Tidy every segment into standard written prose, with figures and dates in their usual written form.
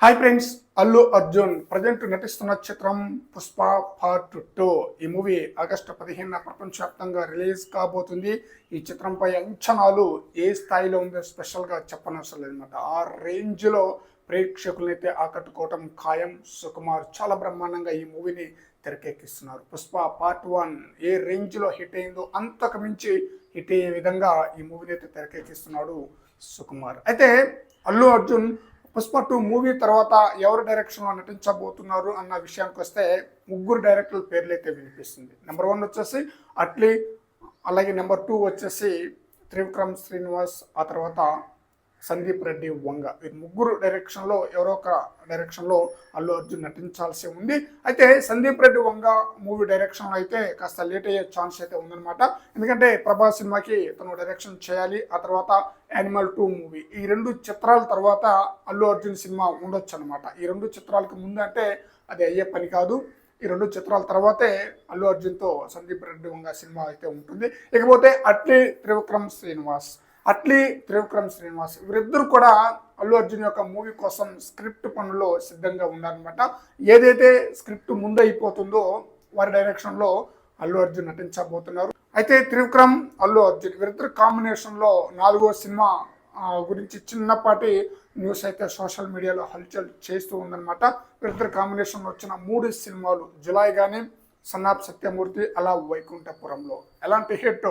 Hi friends, Allu Arjun present నటిస్తున్న చిత్రం Pushpa part 2. ఈ మూవీ ఆగస్టు 15న ప్రపంచవ్యాప్తంగా రిలీజ్ కాబోతుంది. ఈ చిత్రంపై అంచనాలు ఏ స్థాయిలో ఉందో స్పెషల్గా చెప్పనవసరం లేదన్నమాట. ఆ రేంజ్లో ప్రేక్షకులైతే ఆకట్టుకోవటం ఖాయం. సుకుమార్ చాలా బ్రహ్మాండంగా ఈ మూవీని తెరకెక్కిస్తున్నారు. పుష్ప పార్ట్ 1 ఏ రేంజ్లో హిట్ అయిందో అంతకు మించి హిట్ అయ్యే విధంగా ఈ మూవీని అయితే తెరకెక్కిస్తున్నాడు సుకుమార్. అయితే అల్లు అర్జున్ పుష్ప 2 మూవీ తర్వాత ఎవరు డైరెక్షన్లో నటించబోతున్నారు అన్న విషయానికి వస్తే ముగ్గురు డైరెక్టర్ల పేర్లు అయితే వినిపిస్తుంది. నెంబర్ 1 వచ్చేసి అట్లీ, అలాగే నెంబర్ 2 వచ్చేసి త్రివిక్రమ్ శ్రీనివాస్, ఆ తర్వాత సందీప్ రెడ్డి వంగ. ఈ ముగ్గురు డైరెక్షన్లో ఎవరో ఒక డైరెక్షన్లో అల్లు అర్జున్ నటించాల్సి ఉంది. అయితే సందీప్ రెడ్డి వంగ మూవీ డైరెక్షన్లో అయితే కాస్త లేట్ అయ్యే ఛాన్స్ అయితే ఉందన్నమాట. ఎందుకంటే ప్రభాస్ సినిమాకి తను డైరెక్షన్ చేయాలి. ఆ తర్వాత యానిమల్ 2 మూవీ, ఈ 2 చిత్రాల తర్వాత అల్లు అర్జున్ సినిమా ఉండొచ్చు అనమాట. ఈ 2 చిత్రాలకు ముందు అంటే అది అయ్యే పని కాదు. ఈ 2 చిత్రాల తర్వాతే అల్లు అర్జున్తో సందీప్ రెడ్డి వంగ సినిమా అయితే ఉంటుంది. ఇకపోతే అట్లీ త్రివిక్రమ్ శ్రీనివాస్ వీరిద్దరు కూడా అల్లు అర్జున్ యొక్క మూవీ కోసం స్క్రిప్ట్ పనుల్లో సిద్ధంగా ఉన్నారనమాట. ఏదైతే స్క్రిప్ట్ ముందు అయిపోతుందో వారి డైరెక్షన్లో అల్లు అర్జున్ నటించబోతున్నారు. అయితే త్రివిక్రమ్, అల్లు అర్జున్ వీరిద్దరు కాంబినేషన్లో 4వ సినిమా గురించి చిన్నపాటి న్యూస్ అయితే సోషల్ మీడియాలో హల్చల్ చేస్తూ ఉందన్నమాట. వీరిద్దరు కాంబినేషన్లో వచ్చిన 3 సినిమాలు జులై కానీ, సన్ ఆఫ్ సత్యమూర్తి, అలా వైకుంఠపురంలో ఎలాంటి హిట్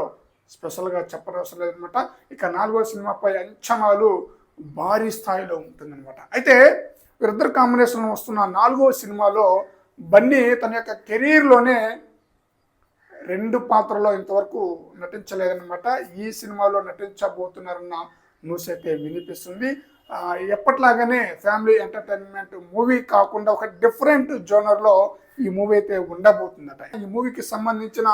స్పెషల్గా చెప్పనవసరం లేదనమాట. ఇక 4వ సినిమాపై అంచనాలు భారీ స్థాయిలో ఉంటుందన్నమాట. అయితే వీరిద్దరు కాంబినేషన్లో వస్తున్న 4వ సినిమాలో బన్నీ తన యొక్క కెరీర్లోనే 2 పాత్రలో ఇంతవరకు నటించలేదన్నమాట. ఈ సినిమాలో నటించబోతున్నారన్న న్యూస్ అయితే వినిపిస్తుంది. ఎప్పట్లాగానే ఫ్యామిలీ ఎంటర్టైన్మెంట్ మూవీ కాకుండా ఒక డిఫరెంట్ జోనర్లో ఈ మూవీ అయితే ఉండబోతుందట. ఈ మూవీకి సంబంధించిన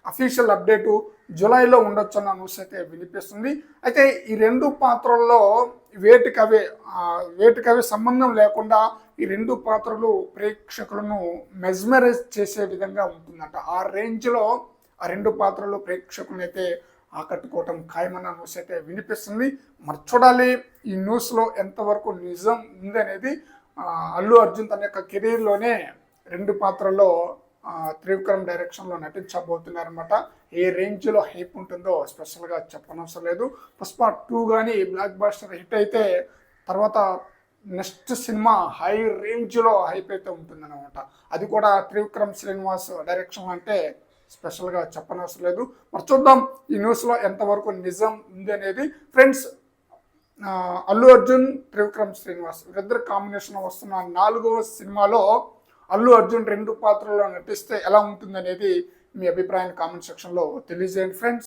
అఫీషియల్ అప్డేటు జూలైలో ఉండొచ్చు అన్న న్యూస్ అయితే వినిపిస్తుంది. అయితే ఈ 2 పాత్రల్లో వేటికవే సంబంధం లేకుండా ఈ 2 పాత్రలు ప్రేక్షకులను మెస్మరైజ్ చేసే విధంగా ఉంటుందట. ఆ రేంజ్లో ఆ 2 పాత్రలు ప్రేక్షకులను అయితే ఆకట్టుకోవటం ఖాయమన్న న్యూస్ అయితే వినిపిస్తుంది. మరి చూడాలి ఈ న్యూస్లో ఎంతవరకు నిజం ఉందనేది. అల్లు అర్జున్ తన యొక్క కెరీర్లోనే 2 పాత్రల్లో త్రివిక్రమ్ డైరెక్షన్లో నటించబోతున్నారనమాట. ఏ రేంజ్లో హైప్ ఉంటుందో స్పెషల్గా చెప్పనవసరం లేదు. పుష్ప 2 కానీ బ్లాక్ బాస్టర్ హిట్ అయితే తర్వాత నెక్స్ట్ సినిమా హై రేంజ్లో హైప్ అయితే ఉంటుందన్నమాట. అది కూడా త్రివిక్రమ్ శ్రీనివాస్ డైరెక్షన్ అంటే స్పెషల్గా చెప్పనవసరం లేదు. మరి చూద్దాం ఈ న్యూస్లో ఎంతవరకు నిజం ఉంది అనేది. ఫ్రెండ్స్, అల్లు అర్జున్, త్రివిక్రమ్ శ్రీనివాస్ వీరిద్దరు కాంబినేషన్ వస్తున్న 4వ సినిమాలో అల్లు అర్జున్ 2 పాత్రల్లో నటిస్తే ఎలా ఉంటుందనేది మీ అభిప్రాయాన్ని కామెంట్ సెక్షన్లో తెలియజేయండి ఫ్రెండ్స్.